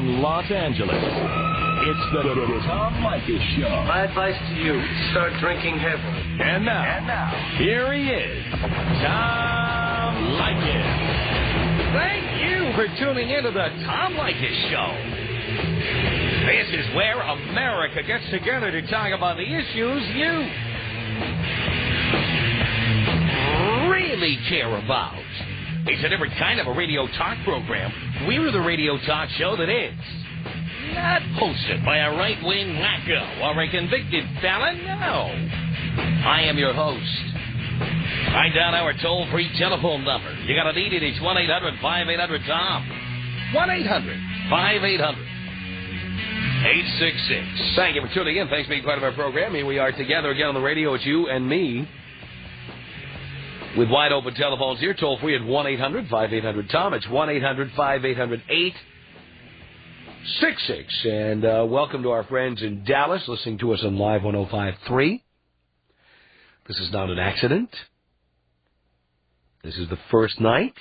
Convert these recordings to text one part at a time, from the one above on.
from Los Angeles, it's the Tom Leykis Show. My advice to you, start drinking heavily. And now, here he is, Tom Leykis. Thank you for tuning into the Tom Leykis Show. This is where America gets together to talk about the issues you really care about. It's a different kind of a radio talk program. We're the radio talk show that is not hosted by a right-wing wacko or a convicted felon. No. I am your host. Write down our toll-free telephone number. You gotta need it. It's 1-800-5800-TOM. 1-800-5800-866. Thank you for tuning in. Thanks for being part of our program. Here we are together again on the radio. It's you and me. With wide open telephones here, toll free at 1-800-5800-TOM. It's 1-800-5800-866. And welcome to our friends in Dallas listening to us on Live 105.3. This is not an accident. This is the first night.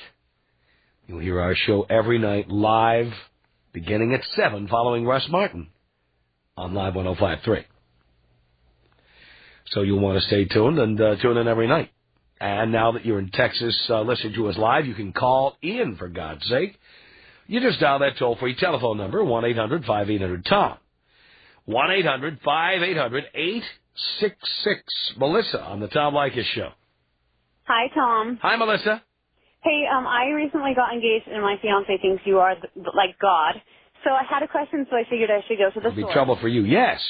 You'll hear our show every night live, beginning at 7, following Russ Martin on Live 105.3. So you'll want to stay tuned and tune in every night. And now that you're in Texas listening to us live, you can call in, for God's sake. You just dial that toll-free telephone number, 1-800-5800-TOM. 1-800-5800-866. Melissa on the Tom Leykis Show. Hi, Tom. Hi, Melissa. Hey, I recently got engaged, and my fiance thinks you are like God. So I had a question, so I figured I should go to the It'll store. be trouble for you. Yes.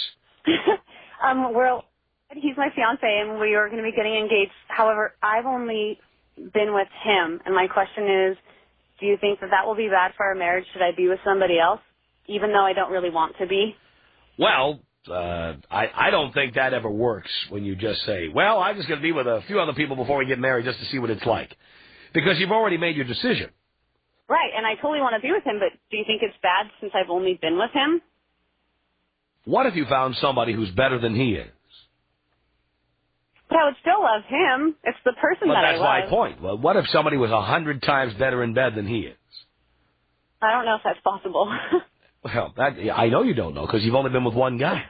He's my fiance, and we are going to be getting engaged. However, I've only been with him, and my question is, do you think that will be bad for our marriage? Should I be with somebody else, even though I don't really want to be? Well, I don't think that ever works when you just say, well, I'm just going to be with a few other people before we get married just to see what it's like. Because you've already made your decision. Right, and I totally want to be with him, but do you think it's bad since I've only been with him? What if you found somebody who's better than he is? But I would still love him. It's the person that I love. But that's my point. Well, what if somebody was 100 times better in bed than he is? I don't know if that's possible. Well, I know you don't know because you've only been with one guy.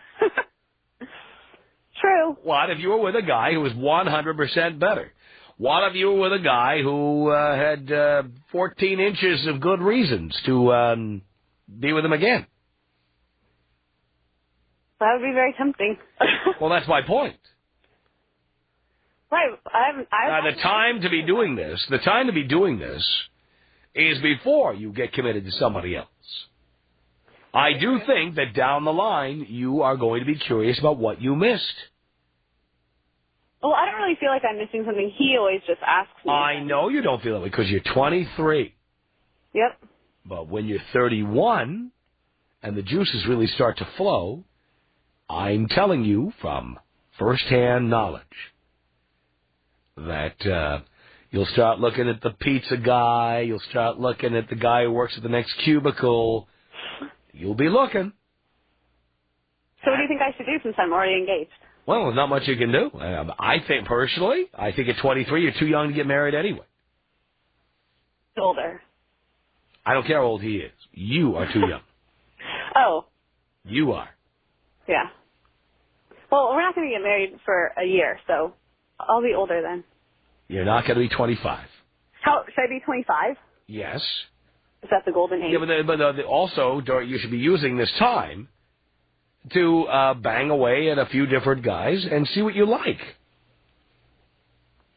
True. What if you were with a guy who was 100% better? What if you were with a guy who had 14 inches of good reasons to be with him again? That would be very tempting. Well, that's my point. Right. The time to be doing this is before you get committed to somebody else. I do think that down the line, you are going to be curious about what you missed. Well, I don't really feel like I'm missing something. He always just asks me. I know you don't feel that way because you're 23. Yep. But when you're 31 and the juices really start to flow, I'm telling you from firsthand knowledge that you'll start looking at the pizza guy, you'll start looking at the guy who works at the next cubicle. You'll be looking. So what do you think I should do since I'm already engaged? Well, there's not much you can do. I think at 23 you're too young to get married anyway. Older. I don't care how old he is. You are too young. Oh. You are. Yeah. Well, we're not going to get married for a year, so I'll be older then. You're not going to be 25. Should I be 25? Yes. Is that the golden age? Yeah, but also you should be using this time to bang away at a few different guys and see what you like.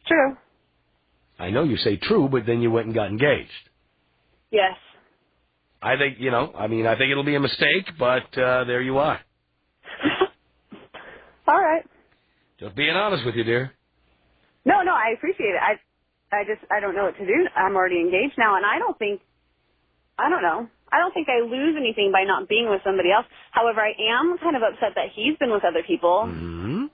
True. I know you say true, but then you went and got engaged. Yes. I think, I think it'll be a mistake, but there you are. All right. Just being honest with you, dear. No, I appreciate it. I don't know what to do. I'm already engaged now, and I don't think I I lose anything by not being with somebody else. However, I am kind of upset that he's been with other people. Mm-hmm.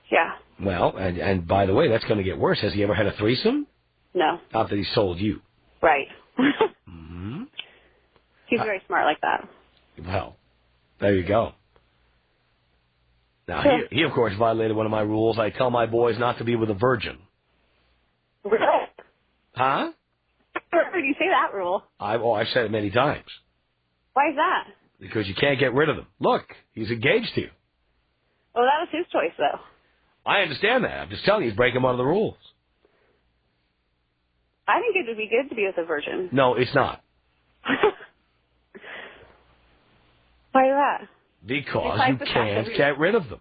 Yeah. Well, and by the way, that's going to get worse. Has he ever had a threesome? No. Not that he's told you. Right. Mm-hmm. He's very smart like that. Well, there you go. Now, he, of course, violated one of my rules. I tell my boys not to be with a virgin. Really? Huh? Where did you say that rule? I've said it many times. Why is that? Because you can't get rid of them. Look, he's engaged to you. Well, that was his choice, though. I understand that. I'm just telling you, he's breaking one of the rules. I think it would be good to be with a virgin. No, it's not. Why is that? Because you can't get rid of them.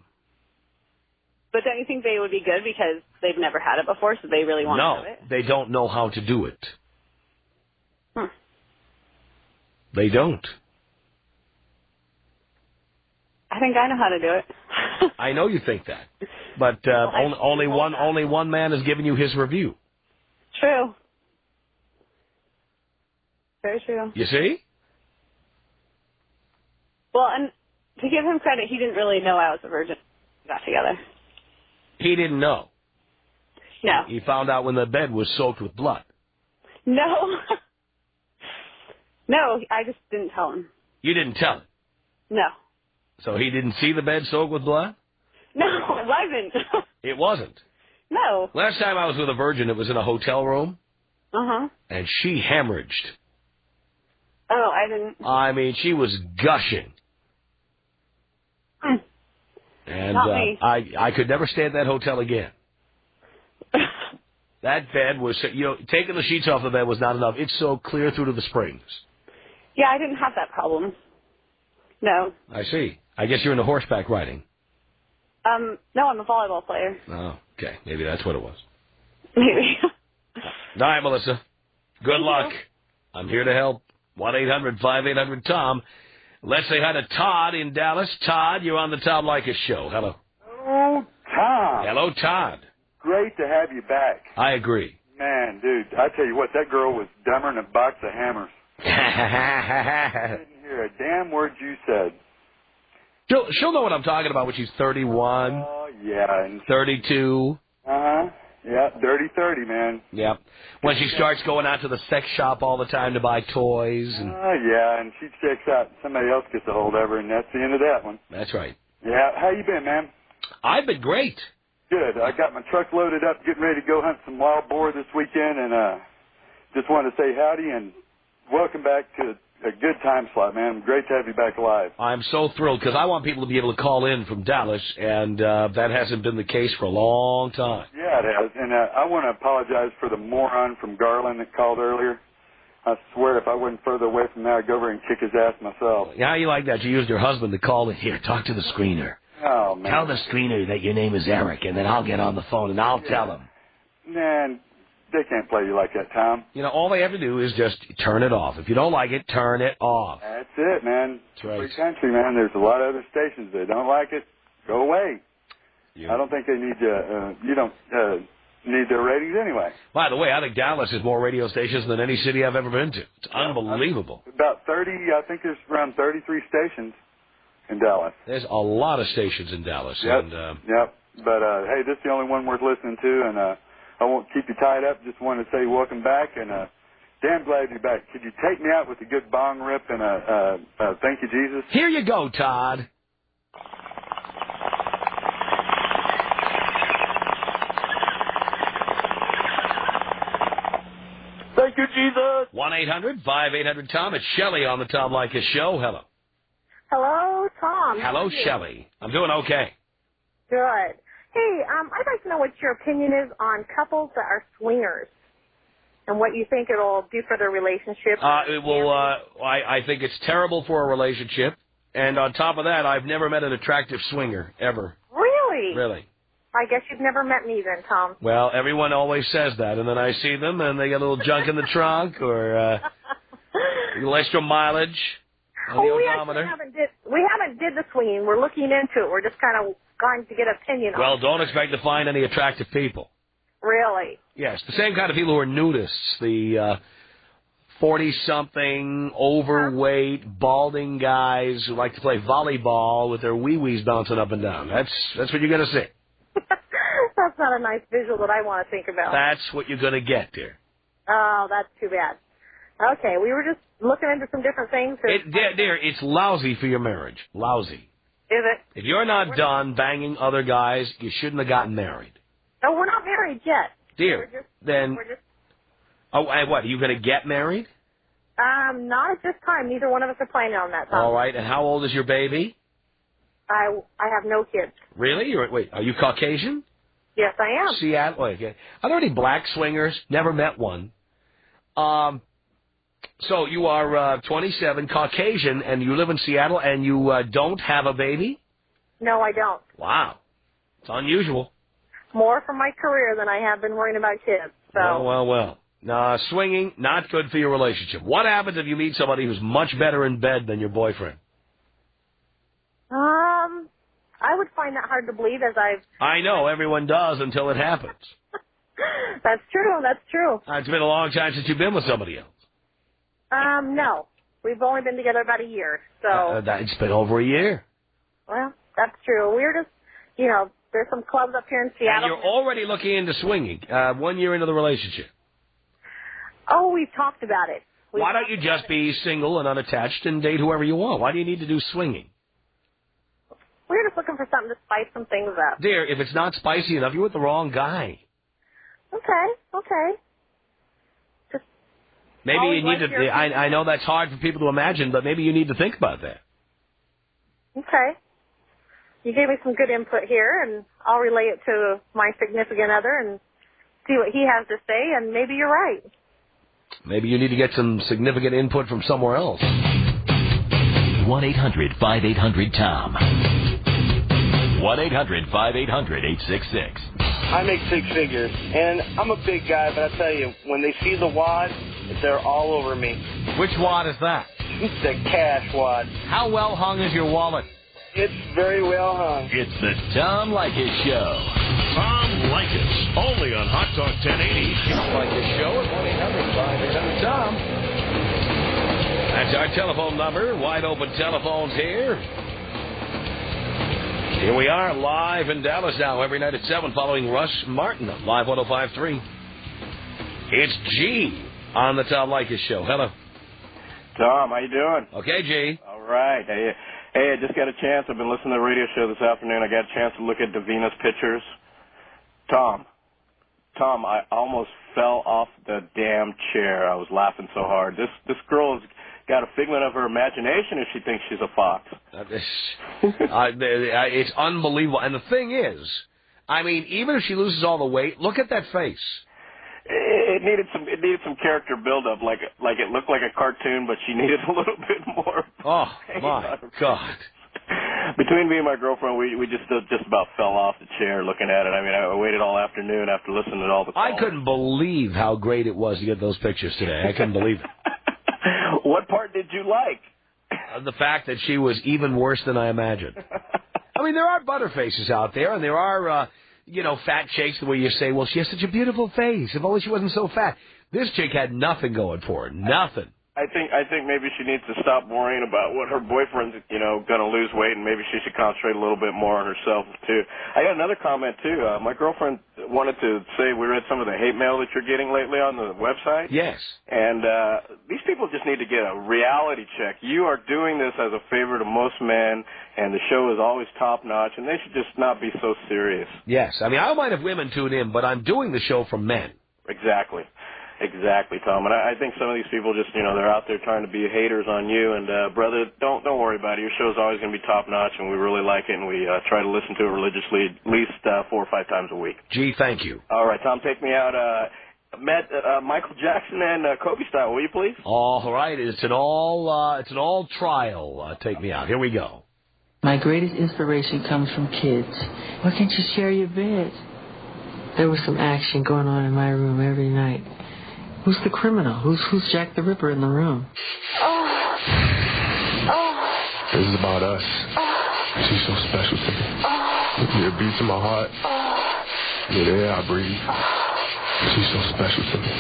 But don't you think they would be good because they've never had it before, so they really want to have it? No, they don't know how to do it. Hmm. They don't. I think I know how to do it. I know you think that, but only one man has given you his review. True. Very true. You see? Well, and to give him credit, he didn't really know I was a virgin when we got together. He didn't know. No. He found out when the bed was soaked with blood. No. No, I just didn't tell him. You didn't tell him? No. So he didn't see the bed soaked with blood? No, it wasn't. It wasn't? No. Last time I was with a virgin, it was in a hotel room. Uh-huh. And she hemorrhaged. Oh, I didn't. I mean, she was gushing. And Not me. I could never stay at that hotel again. That bed was, taking the sheets off the bed was not enough. It's so clear through to the springs. Yeah, I didn't have that problem. No. I see. I guess you're into horseback riding. No, I'm a volleyball player. Oh, okay. Maybe that's what it was. Maybe. All right, Melissa. Good luck. I'm here to help. 1-800-5800-TOM. Let's say hi to Todd in Dallas. Todd, you're on the Tom Leykis show. Hello. Oh, Tom. Hello, Todd. Great to have you back. I agree. Man, dude, I tell you what, that girl was dumber than a box of hammers. I didn't hear a damn word you said. She'll know what I'm talking about when she's 31. Oh, yeah. And 32. Uh-huh. Yeah, dirty 30, man. Yep. When she starts going out to the sex shop all the time to buy toys. And yeah, and she checks out and somebody else gets a hold of her, and that's the end of that one. That's right. Yeah, how you been, man? I've been great. Good. I got my truck loaded up, getting ready to go hunt some wild boar this weekend, and just wanted to say howdy and welcome back to a good time slot, man. Great to have you back alive. I'm so thrilled because I want people to be able to call in from Dallas, and that hasn't been the case for a long time. Yeah, it has. And I want to apologize for the moron from Garland that called earlier. I swear if I wasn't further away from there, I'd go over and kick his ass myself. Yeah, how you like that? You used your husband to call in. Here, talk to the screener. Oh, man. Tell the screener that your name is Eric, and then I'll get on the phone and I'll tell him. Man, they can't play you like that, Tom. You know, all they have to do is just turn it off. If you don't like it, turn it off. That's it, man. That's right. Free country, man. There's a lot of other stations that don't like it. Go away. Yeah. I don't think they need you don't need their ratings anyway. By the way, I think Dallas has more radio stations than any city I've ever been to. It's unbelievable. About 30, I think there's around 33 stations in Dallas. There's a lot of stations in Dallas. Yep. And, yep. But, hey, this is the only one worth listening to, and I won't keep you tied up. Just wanted to say welcome back, and damn glad you're back. Could you take me out with a good bong rip and thank you, Jesus? Here you go, Todd. Thank you, Jesus. 1-800-5800-TOM. It's Shelley on the Tom Leykis show. Hello. Hello, Tom. Hello, Shelley. I'm doing okay. Good. Hey, I'd like to know what your opinion is on couples that are swingers and what you think it'll do for their relationship. It will. I think it's terrible for a relationship. And on top of that, I've never met an attractive swinger, ever. Really? Really. I guess you've never met me then, Tom. Well, everyone always says that, and then I see them, and they got a little junk in the trunk or a little extra mileage on the odometer. We haven't did the swinging. We're looking into it. We're just kind of going to get an opinion on it. Well, don't expect to find any attractive people. Really? Yes, the same kind of people who are nudists, the 40-something, overweight, balding guys who like to play volleyball with their wee-wees bouncing up and down. That's what you're going to see. That's not a nice visual that I want to think about. That's what you're going to get, dear. Oh, that's too bad. Okay, we were just looking into some different things. Dear, it's lousy for your marriage. Lousy. Is it? If you're not done banging other guys, you shouldn't have gotten married. No, we're not married yet. Dear, then... Oh, and what, are you going to get married? Not at this time. Neither one of us are planning on that, Tom. All right, and how old is your baby? I have no kids. Really? Wait, are you Caucasian? Yes, I am. Seattle. Okay. Are there any black swingers? Never met one. So you are 27, Caucasian, and you live in Seattle, and you don't have a baby? No, I don't. Wow. It's unusual. More for my career than I have been worrying about kids. So. Well. Swinging, not good for your relationship. What happens if you meet somebody who's much better in bed than your boyfriend? I would find that hard to believe as I know, everyone does until it happens. That's true. It's been a long time since you've been with somebody else. No. We've only been together about a year, so. It's been over a year. Well, that's true. We're just, there's some clubs up here in Seattle. And you're already looking into swinging 1 year into the relationship. Oh, we've talked about it. Why don't you just be single and unattached and date whoever you want? Why do you need to do swinging? We're just looking for something to spice some things up. Dear, if it's not spicy enough, you're with the wrong guy. Okay. Just maybe you need to. I know that's hard for people to imagine, but maybe you need to think about that. Okay. You gave me some good input here, and I'll relay it to my significant other and see what he has to say, and maybe you're right. Maybe you need to get some significant input from somewhere else. 1-800-5800-TOM. 1-800-5800-866. I make six figures, and I'm a big guy, but I tell you, when they see the wad, they're all over me. Which wad is that? The cash wad. How well hung is your wallet? It's very well hung. It's the Tom Leykis Show. Tom Leykis, only on Hot Talk 1080. Tom Leykis Show at 1-800-5800-TOM. That's our telephone number. Wide open telephones here. Here we are, live in Dallas now, every night at 7, following Rush Martin, Live 105.3. It's G on the Tom Leykis Show. Hello. Tom, how you doing? Okay, G. All right. Hey, I just got a chance. I've been listening to the radio show this afternoon. I got a chance to look at Davina's pictures. Tom, I almost fell off the damn chair. I was laughing so hard. This girl has got a figment of her imagination if she thinks she's a fox. It's unbelievable. And the thing is, I mean, even if she loses all the weight, look at that face. It needed some character buildup, like it looked like a cartoon, but she needed a little bit more. Oh my God! Between me and my girlfriend, we just about fell off the chair looking at it. I mean, I waited all afternoon after listening to all the calls. I couldn't believe how great it was to get those pictures today. I couldn't believe it. What part did you like? The fact that she was even worse than I imagined. I mean, there are butterfaces out there, and there are, fat chicks where you say, well, she has such a beautiful face. If only she wasn't so fat. This chick had nothing going for her. Nothing. I think maybe she needs to stop worrying about what her boyfriend's, going to lose weight, and maybe she should concentrate a little bit more on herself, too. I got another comment, too. My girlfriend wanted to say we read some of the hate mail that you're getting lately on the website. Yes. And these people just need to get a reality check. You are doing this as a favor to most men, and the show is always top-notch, and they should just not be so serious. Yes. I mean, I don't mind if women tune in, but I'm doing the show for men. Exactly, Tom. And I think some of these people just, they're out there trying to be haters on you. And, brother, don't worry about it. Your show's always going to be top-notch, and we really like it, and we try to listen to it religiously at least 4 or 5 times a week. Gee, thank you. All right, Tom, take me out. Met Michael Jackson and Kobe style, will you please? All right. It's an all trial. Take me out. Here we go. My greatest inspiration comes from kids. Why can't you share your bed? There was some action going on in my room every night. Who's the criminal? Who's Jack the Ripper in the room? This is about us. She's so special to me. It beats in my heart. The air I breathe. She's so special to me.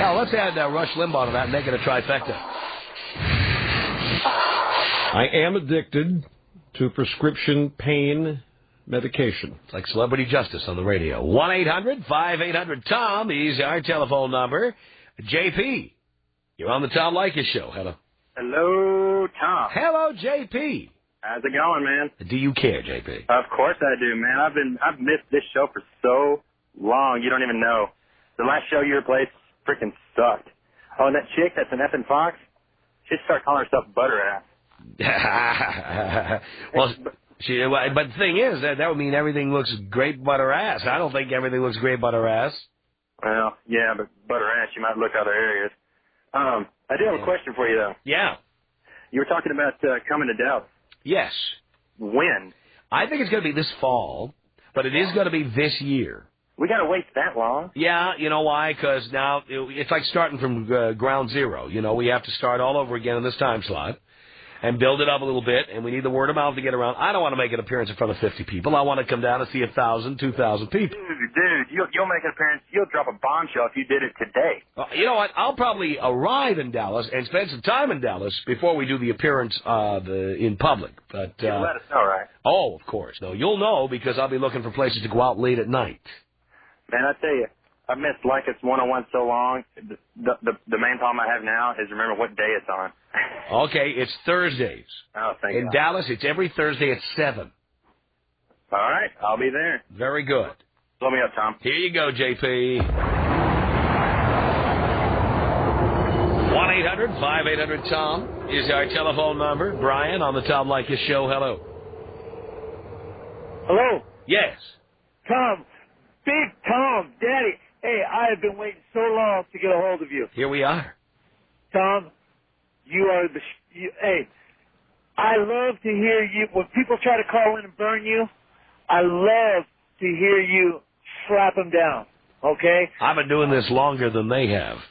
Now, let's add Rush Limbaugh to that and make it a trifecta. I am addicted to prescription pain medication. It's like celebrity justice on the radio. 1-800-5800-TOM is our telephone number. JP, you're on the Tom Leykis Show. Hello. Hello, Tom. Hello, JP. How's it going, man? Do you care, JP? Of course I do, man. I've missed this show for so long, you don't even know. The last show you replaced, freaking sucked. Oh, and that chick that's an effing fox, she should start calling herself butter ass. Well, but the thing is, that would mean everything looks great but her ass. I don't think everything looks great but her ass. Well, yeah, but butter ass, you might look other areas. I do have a question for you, though. Yeah. You were talking about coming to Dallas. Yes. When? I think it's going to be this fall, but it is going to be this year. We got to wait that long? Yeah, you know why? Because now it's like starting from ground zero. You know, we have to start all over again in this time slot and build it up a little bit, and we need the word of mouth to get around. I don't want to make an appearance in front of 50 people. I want to come down and see 1,000, 2,000 people. Dude, you'll make an appearance. You'll drop a bombshell if you did it today. You know what? I'll probably arrive in Dallas and spend some time in Dallas before we do the appearance in public. But you'll let us know, right? Oh, of course. No, you'll know because I'll be looking for places to go out late at night. Man, I tell you, I've missed Leykis 101 so long. The main problem I have now is remember what day it's on. Okay, it's Thursdays. Oh, thank In God. Dallas, it's every Thursday at 7. All right, I'll be there. Very good. Blow me up, Tom. Here you go, JP. 1-800-5800-TOM is our telephone number. Brian on the Tom Leykis Show. Hello. Hello? Yes. Tom. Big Tom. Daddy. Hey, I have been waiting so long to get a hold of you. Here we are. Tom, you are hey, I love to hear you. When people try to call in and burn you, I love to hear you slap them down, okay? I've been doing this longer than they have.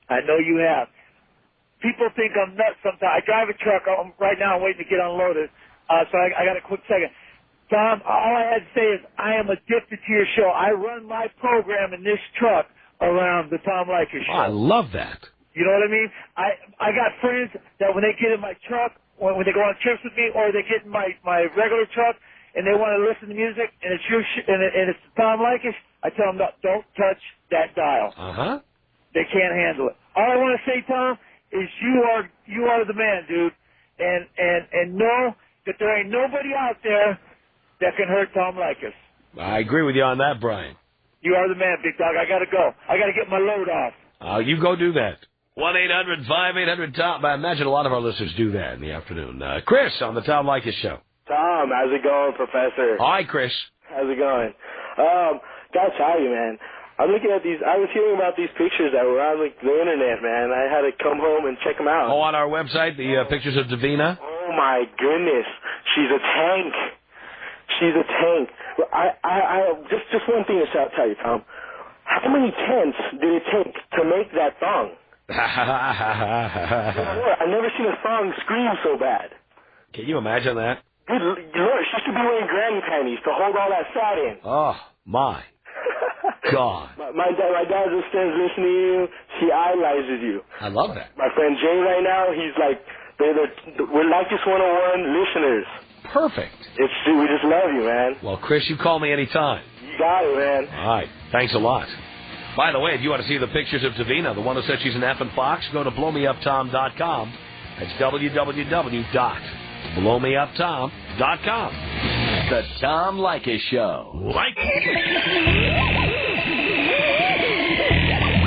I know you have. People think I'm nuts sometimes. I drive a truck. Right now I'm waiting to get unloaded, so I got a quick second. Tom, all I had to say is I am addicted to your show. I run my program in this truck around the Tom Leykis Show. Oh, I love that. You know what I mean? I got friends that when they get in my truck, when they go on trips with me, or they get in my regular truck and they want to listen to music, and it's your and it's Tom Leykis, I tell them, no, don't touch that dial. Uh-huh. They can't handle it. All I want to say, Tom, is you are the man, dude, and know that there ain't nobody out there that can hurt Tom Leykis. I agree with you on that, Brian. You are the man, big dog. I got to go. I got to get my load off. You go do that. 1-800-5800-TOM. I imagine a lot of our listeners do that in the afternoon. Chris on the Tom Leykis Show. Tom, how's it going, Professor? Hi, Chris. How's it going? Gotta tell you, man. I'm looking at these. I was hearing about these pictures that were on the internet, man. I had to come home and check them out. Oh, on our website, the pictures of Davina? Oh, my goodness. She's a tank. She's a tank. I just one thing to tell you, Tom. How many tents did it take to make that thong? I've never seen a thong scream so bad. Can you imagine that? Good Lord, she should be wearing granny panties to hold all that fat in. Oh, my God. My dad just stands listening to you. She idolizes you. I love that. My friend Jay right now, he's like, we're Leykis 101 listeners. Perfect. We just love you, man. Well, Chris, you call me anytime. You got it, man. All right. Thanks a lot. By the way, if you want to see the pictures of Davina, the one who said she's an effing fox, go to blowmeuptom.com. That's www.blowmeuptom.com. The Tom Leykis Show.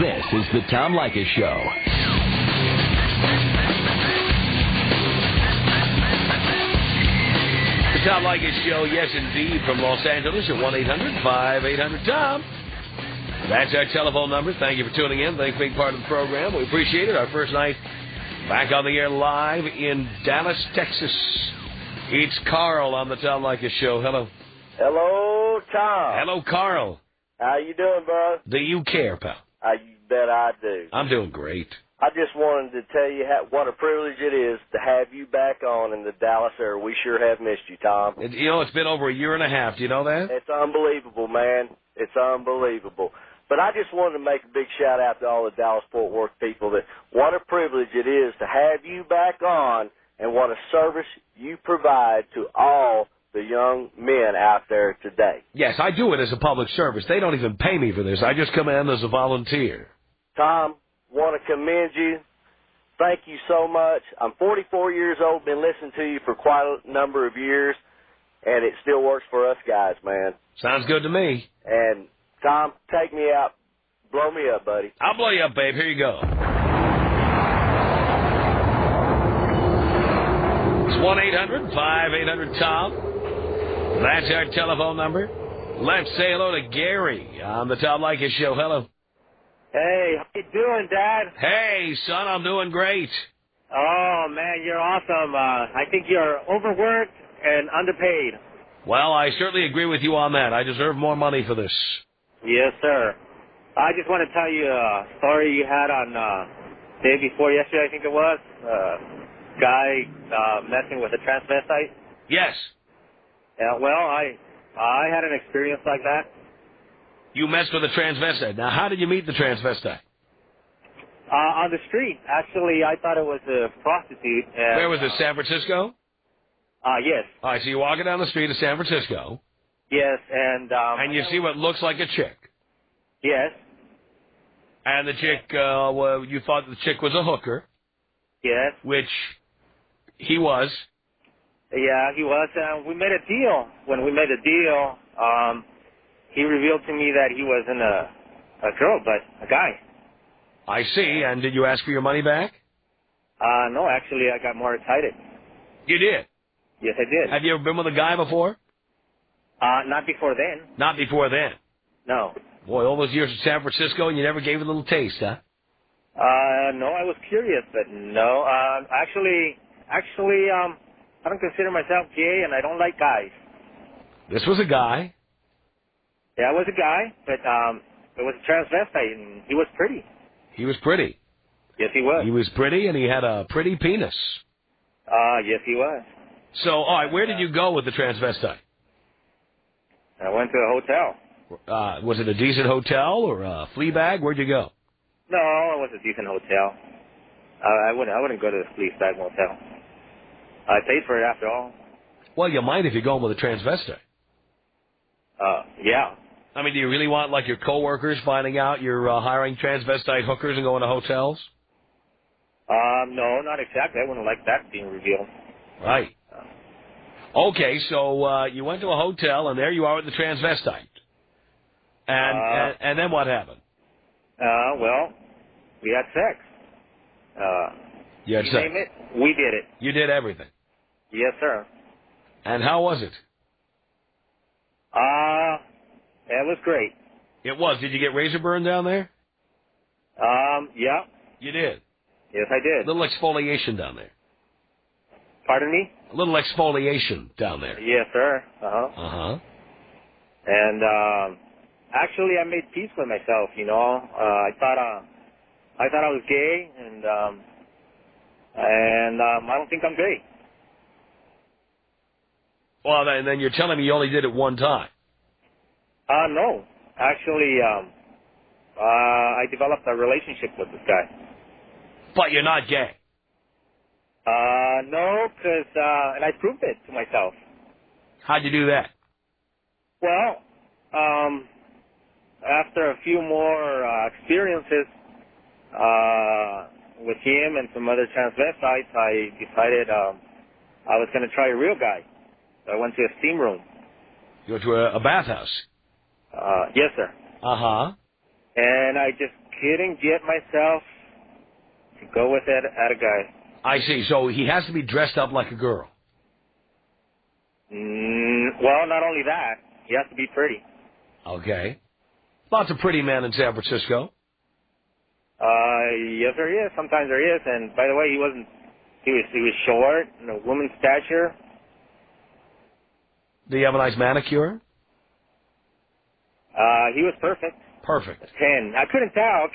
This is the Tom Leykis Show. The Tom Leykis Show, yes, indeed, from Los Angeles at 1-800-5800-TOM. That's our telephone number. Thank you for tuning in. Thanks for being part of the program. We appreciate it. Our first night back on the air live in Dallas, Texas. It's Carl on the Tom Leykis Show. Hello. Hello, Tom. Hello, Carl. How you doing, bud? Do you care, pal? You bet I do. I'm doing great. I just wanted to tell you what a privilege it is to have you back on in the Dallas area. We sure have missed you, Tom. It's been over a year and a half. Do you know that? It's unbelievable, man. It's unbelievable. But I just wanted to make a big shout-out to all the Dallas-Fort Worth people that what a privilege it is to have you back on and what a service you provide to all the young men out there today. Yes, I do it as a public service. They don't even pay me for this. I just come in as a volunteer. Tom, want to commend you. Thank you so much. I'm 44 years old, been listening to you for quite a number of years, and it still works for us guys, man. Sounds good to me. And Tom, take me out Blow me up, buddy. I'll blow you up, babe. Here you go. It's 1-800-5800-TOM. That's our telephone number. Let's say hello to Gary on the Tom Leykis Show. Hello. Hey, how you doing, Dad? Hey, son, I'm doing great. Oh, man, you're awesome. I think you're overworked and underpaid. Well, I certainly agree with you on that. I deserve more money for this. Yes, sir. I just want to tell you a story you had on day before yesterday, I think it was. Guy messing with a transvestite. Yes. Yeah, well, I had an experience like that. You messed with a transvestite. Now, how did you meet the transvestite? On the street. Actually, I thought it was a prostitute. And, where was it, San Francisco? Yes. All right, so you're walking down the street of San Francisco. Yes, and... and you see what looks like a chick. Yes. And the chick, well, you thought the chick was a hooker. Yes. Which he was. Yeah, he was. We made a deal. When we made a deal, he revealed to me that he wasn't a girl, but a guy. I see. And did you ask for your money back? No, actually, I got more excited. You did? Yes, I did. Have you ever been with a guy before? Not before then. Not before then? No. Boy, all those years in San Francisco, and you never gave it a little taste, huh? No, I was curious, but no. Actually, I don't consider myself gay, and I don't like guys. This was a guy. Yeah, I was a guy, but it was a transvestite, and he was pretty. He was pretty. Yes, he was. He was pretty, and he had a pretty penis. Yes, he was. So, all right, where did you go with the transvestite? I went to a hotel. Was it a decent hotel or a flea bag? Where'd you go? No, it was a decent hotel. I wouldn't go to the flea bag motel. I paid for it after all. Well, you might if you're going with a transvestite. Yeah. I mean, do you really want, like, your coworkers finding out you're hiring transvestite hookers and going to hotels? No, not exactly. I wouldn't like that being revealed. Right. Okay, so you went to a hotel, and there you are with the transvestite. And then what happened? Well, we had sex. You had you sex? name it, we did it. You did everything? Yes, sir. And how was it? It was great. It was. Did you get razor burn down there? Yeah. You did? Yes, I did. A little exfoliation down there. Pardon me? A little exfoliation down there. Yes, sir. Uh-huh. And, actually, I made peace with myself, you know. I thought I was gay, and I don't think I'm gay. Well, then you're telling me you only did it one time. No. Actually, I developed a relationship with this guy. But you're not gay. No, because, and I proved it to myself. How'd you do that? Well, after a few more experiences with him and some other transvestites, I decided I was going to try a real guy. So I went to a steam room. You went to a bathhouse? Yes, sir. Uh-huh. And I just couldn't get myself to go with that at a guy. I see. So he has to be dressed up like a girl. Well, not only that, he has to be pretty. Okay. Lots of pretty men in San Francisco. Yes, there is. Sometimes there is. And by the way, he was short, and a woman's stature. Do you have a nice manicure? He was perfect. Perfect. 10. I couldn't tell.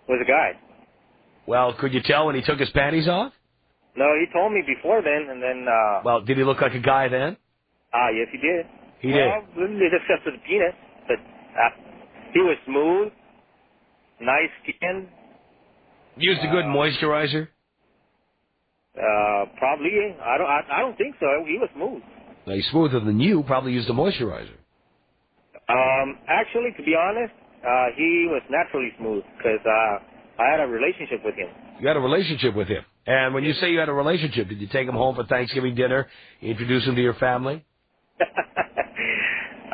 Was a guy. Well, could you tell when he took his panties off? No, he told me before then, and then. Well, did he look like a guy then? Yes, he did. He did. Well, they discussed the penis, but he was smooth, nice skin. Used a good moisturizer? Probably. I don't think so. He was smooth. Now, he's smoother than you. Probably used a moisturizer. Actually, to be honest, he was naturally smooth because I had a relationship with him. You had a relationship with him. And when you say you had a relationship, did you take him home for Thanksgiving dinner, introduce him to your family?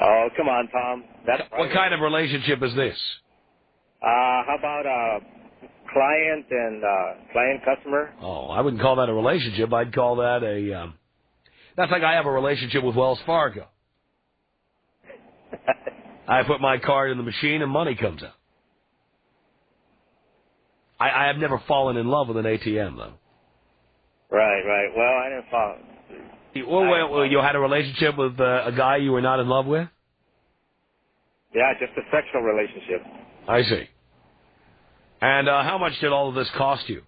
Oh, come on, Tom. What kind of relationship is this? How about client and client customer? Oh, I wouldn't call that a relationship. I'd call that a... that's like I have a relationship with Wells Fargo. I put my card in the machine and money comes out. I have never fallen in love with an ATM, though. Right. Well, I didn't follow. Well, you had a relationship with a guy you were not in love with? Yeah, just a sexual relationship. I see. And how much did all of this cost you?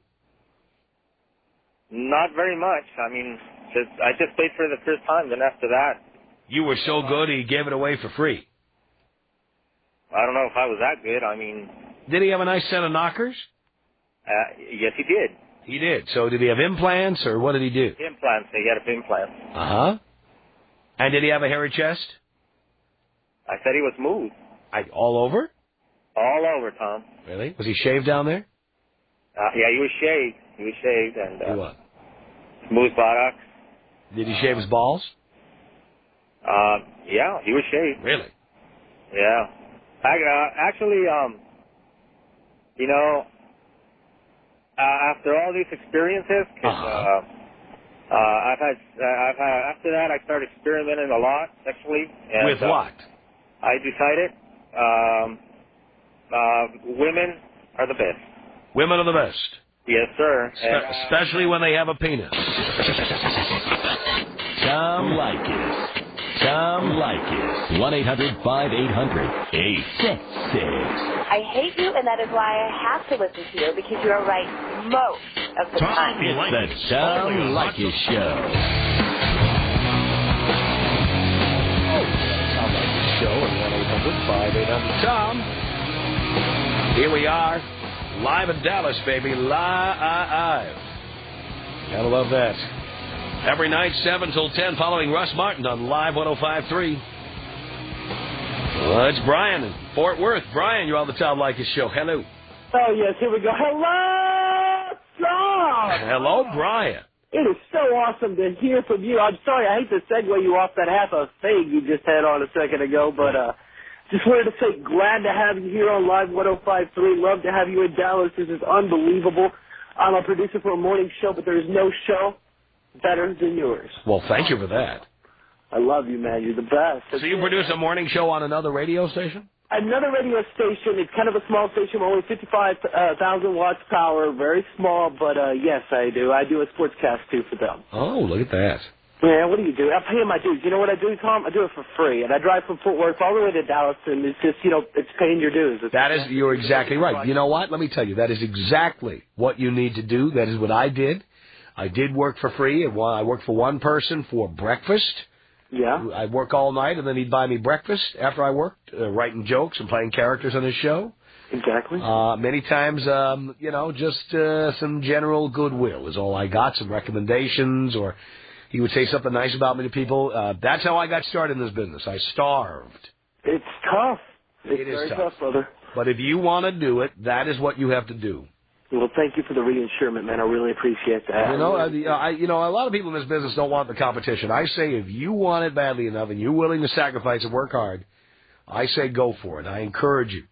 Not very much. I mean, I just paid for it the first time, then after that... You were so good he gave it away for free. I don't know if I was that good. I mean... Did he have a nice set of knockers? Yes, he did. He did. So did he have implants, or what did he do? Implants. He had implants. Uh-huh. And did he have a hairy chest? I said he was smooth. All over? All over, Tom. Really? Was he shaved down there? Yeah, he was shaved. He was shaved and... He what? Smooth buttocks. Did he shave his balls? Yeah, he was shaved. Really? Yeah. Actually, you know, after all these experiences, after that, I started experimenting a lot sexually. And, with what? I decided, women are the best. Women are the best. Yes, sir. Especially when they have a penis. Tom Leykis. Tom Leykis. 1-800-5800-866. I hate you, and that is why I have to listen to you, because you are right most of the time. It's the Tom Leykis Show. Tom Leykis Show at 1-800-5800-TOM. Here we are, live in Dallas, baby, live. Gotta love that. Every night, 7 till 10, following Russ Martin on Live 105.3. Well, it's Brian in Fort Worth. Brian, you're on the Tom Leykis Show. Hello. Oh, yes, here we go. Hello, Tom! Hello, Brian. It is so awesome to hear from you. I'm sorry, I hate to segue you off that half a thing you just had on a second ago, but just wanted to say glad to have you here on Live 105.3. Love to have you in Dallas. This is unbelievable. I'm a producer for a morning show, but there is no show better than yours. Well, thank you for that. I love you, man. You're the best. So you produce a morning show on another radio station? Another radio station. It's kind of a small station, only 55,000 watts power. Very small, but yes, I do. I do a sportscast, too, for them. Oh, look at that. Yeah, what do you do? I'm paying my dues. You know what I do, Tom? I do it for free. And I drive from Fort Worth all the way to Dallas, and it's just, you know, it's paying your dues. You're exactly right. You know what? Let me tell you, that is exactly what you need to do. That is what I did. I did work for free. I worked for one person for breakfast. Yeah. I'd work all night, and then he'd buy me breakfast after I worked, writing jokes and playing characters on his show. Exactly. Many times, you know, just some general goodwill is all I got, some recommendations, or he would say something nice about me to people. That's how I got started in this business. I starved. It's tough. It is very tough, brother. But if you want to do it, that is what you have to do. Well, thank you for the reassurance, man. I really appreciate that. You know, a lot of people in this business don't want the competition. I say if you want it badly enough and you're willing to sacrifice and work hard, I say go for it. I encourage you.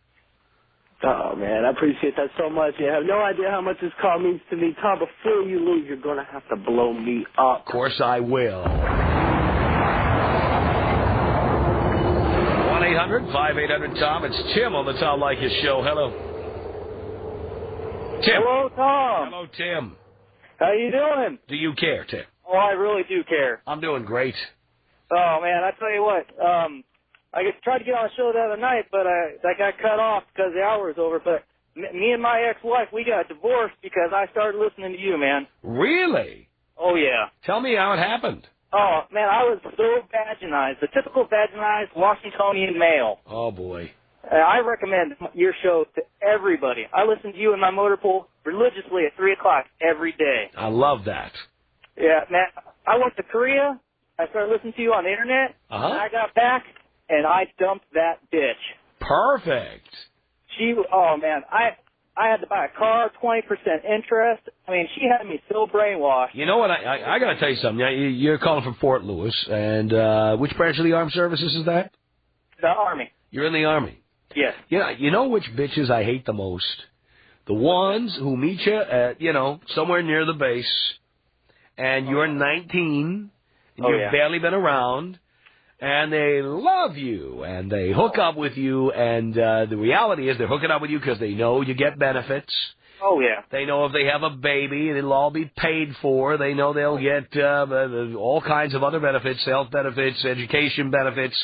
Oh, man, I appreciate that so much. You have no idea how much this call means to me. Tom, before you leave, you're going to have to blow me up. Of course I will. 1-800-5800-TOM. It's Tim on the Tom Leykis Show. Hello. Tim. Hello, Tom. Hello, Tim. How you doing? Do you care, Tim? Oh, I really do care. I'm doing great. Oh, man, I tell you what, I tried to get on the show the other night, but I got cut off because the hour was over. But me and my ex-wife, we got divorced because I started listening to you, man. Really? Oh, yeah. Tell me how it happened. Oh, man, I was so vaginized, the typical vaginized Washingtonian male. Oh, boy. I recommend your show to everybody. I listen to you in my motor pool religiously at 3 o'clock every day. I love that. Yeah, man, I went to Korea. I started listening to you on the internet. Uh-huh. And I got back, and I dumped that bitch. Perfect. Oh, man, I had to buy a car, 20% interest. I mean, she had me so brainwashed. You know what? I got to tell you something. You're calling from Fort Lewis, and which branch of the armed services is that? The Army. You're in the Army. Yes. Yeah, you know which bitches I hate the most? The ones who meet you at, somewhere near the base, and you're 19, and you've barely been around, and they love you, and they hook up with you, and the reality is they're hooking up with you because they know you get benefits. Oh, yeah. They know if they have a baby, it'll all be paid for. They know they'll get all kinds of other benefits, health benefits, education benefits,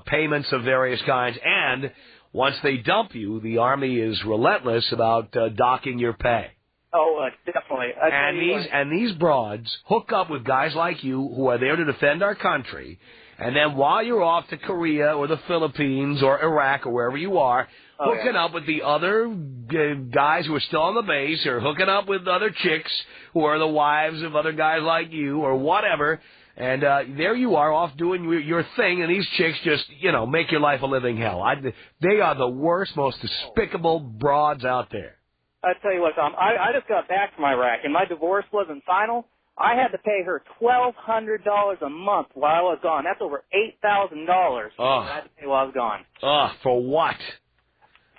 payments of various kinds. And once they dump you, the Army is relentless about docking your pay. Oh, definitely. And these broads hook up with guys like you who are there to defend our country. And then while you're off to Korea or the Philippines or Iraq or wherever you are, hooking up with the other guys who are still on the base, or hooking up with other chicks who are the wives of other guys like you or whatever. And there you are off doing your thing, and these chicks just, make your life a living hell. They are the worst, most despicable broads out there. I tell you what, Tom, I just got back from Iraq, and my divorce wasn't final. I had to pay her $1,200 a month while I was gone. That's over $8,000 I had to pay while I was gone. For what?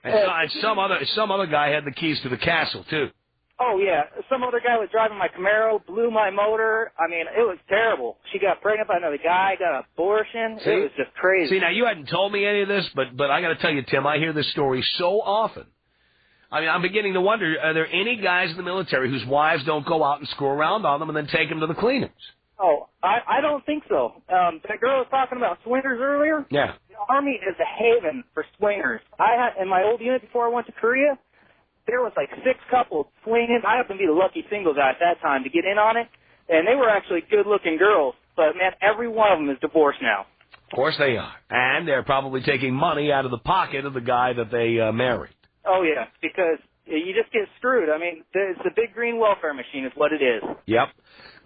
And some other guy had the keys to the castle, too. Oh, yeah. Some other guy was driving my Camaro, blew my motor. I mean, it was terrible. She got pregnant by another guy, got an abortion. See? It was just crazy. See, now, you hadn't told me any of this, but I got to tell you, Tim, I hear this story so often. I mean, I'm beginning to wonder, are there any guys in the military whose wives don't go out and screw around on them and then take them to the cleaners? Oh, I don't think so. That girl was talking about swingers earlier. Yeah. The Army is a haven for swingers. I had, in my old unit before I went to Korea, there was like 6 couples swinging. I happened to be the lucky single guy at that time to get in on it, and they were actually good-looking girls. But, man, every one of them is divorced now. Of course they are. And they're probably taking money out of the pocket of the guy that they married. Oh, yeah, because you just get screwed. I mean, it's the big green welfare machine is what it is. Yep.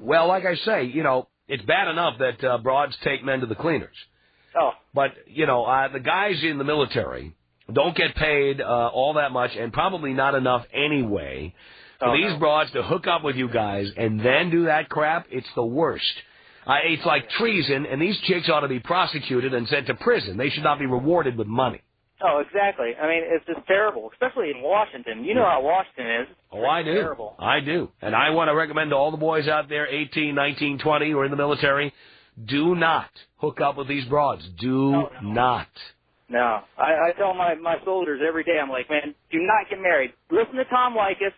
Well, like I say, it's bad enough that broads take men to the cleaners. Oh. But, the guys in the military don't get paid all that much, and probably not enough anyway. For these broads to hook up with you guys and then do that crap, it's the worst. It's like treason, and these chicks ought to be prosecuted and sent to prison. They should not be rewarded with money. Oh, exactly. I mean, it's just terrible, especially in Washington. You know how Washington is. Oh, I do. Terrible. I do. And I want to recommend to all the boys out there, 18, 19, 20, who are in the military, do not hook up with these broads. Do not. No. I tell my soldiers every day, I'm like, man, do not get married. Listen to Tom Leykis.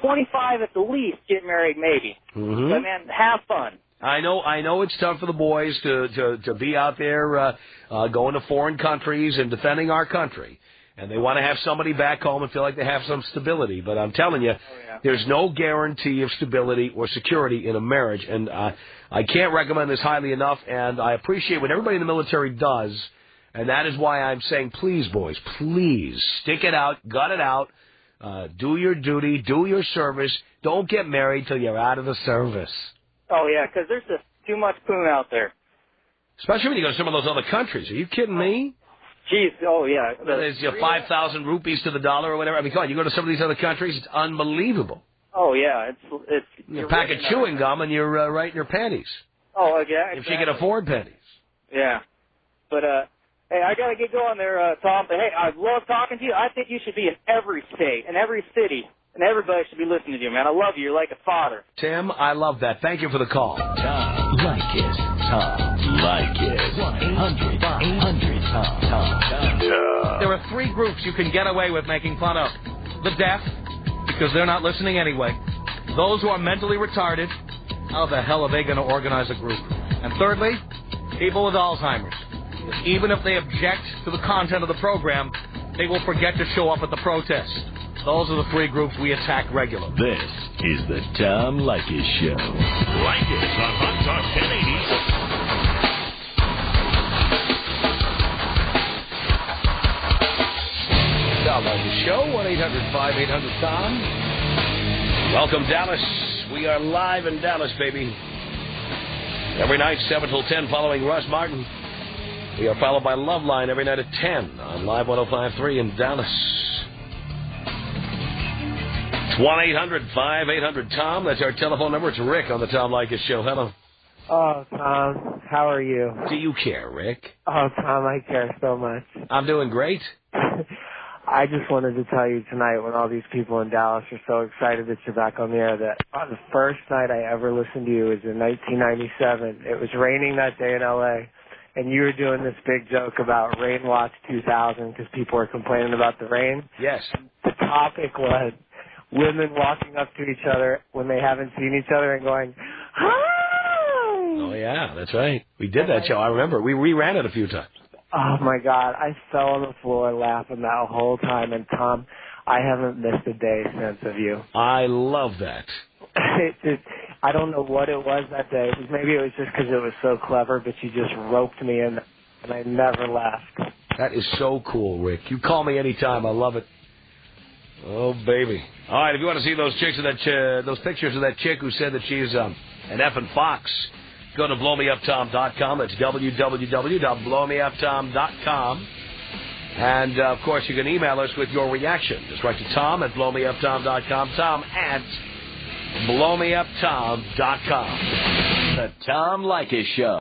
25 at the least, get married maybe. Mm-hmm. But, man, have fun. I know it's tough for the boys to be out there going to foreign countries and defending our country. And they want to have somebody back home and feel like they have some stability. But I'm telling you, there's no guarantee of stability or security in a marriage. And I can't recommend this highly enough. And I appreciate what everybody in the military does. And that is why I'm saying, please, boys, please, stick it out, gut it out, do your duty, do your service. Don't get married till you're out of the service. Oh, yeah, because there's just too much poon out there. Especially when you go to some of those other countries. Are you kidding me? Jeez, oh, yeah. There's 5,000 rupees to the dollar or whatever. I mean, come on, you go to some of these other countries, it's unbelievable. Oh, yeah, it's you pack of chewing gum and you're right in your panties. Oh, yeah, exactly. If you can afford panties. Yeah. But, hey, I got to get going there, Tom. But, hey, I love talking to you. I think you should be in every state, in every city. And everybody should be listening to you, man. I love you. You're like a father. Tim, I love that. Thank you for the call. Tom Leykis. Tom Leykis. 1-800-800-TOM. There are 3 groups you can get away with making fun of. The deaf, because they're not listening anyway. Those who are mentally retarded. How the hell are they going to organize a group? And thirdly, people with Alzheimer's. Even if they object to the content of the program, they will forget to show up at the protest. Those are the 3 groups we attack regularly. This is the Tom Leykis Show. Leykis on Hot Talk 1080. Tom Leykis Show, 1-800-5800-TOM. Welcome, Dallas. We are live in Dallas, baby. Every night, 7 till 10, following Russ Martin. We are followed by Loveline every night at 10 on Live 105.3 in Dallas. 1-800-5800-TOM. That's our telephone number. It's Rick on the Tom Leykis Show. Hello. Oh, Tom, how are you? Do you care, Rick? Oh, Tom, I care so much. I'm doing great. I just wanted to tell you tonight, when all these people in Dallas are so excited that you're back on the air, that on the first night I ever listened to you was in 1997. It was raining that day in L.A., and you were doing this big joke about Rain Watch 2000 because people were complaining about the rain. Yes. The topic was women walking up to each other when they haven't seen each other and going, hi! Oh, yeah, that's right. We did that show. I remember. We reran it a few times. Oh, my God. I fell on the floor laughing that whole time. And, Tom, I haven't missed a day since of you. I love that. I don't know what it was that day. Maybe it was just because it was so clever, but you just roped me in, and I never left. That is so cool, Rick. You call me anytime. I love it. Oh, baby. All right, if you want to see those chicks of that those pictures of that chick who said that she's an effing fox, go to blowmeuptom.com. That's www.blowmeuptom.com. And, of course, you can email us with your reaction. Just write to Tom at blowmeuptom.com. Tom at blowmeuptom.com. The Tom Leykis Show.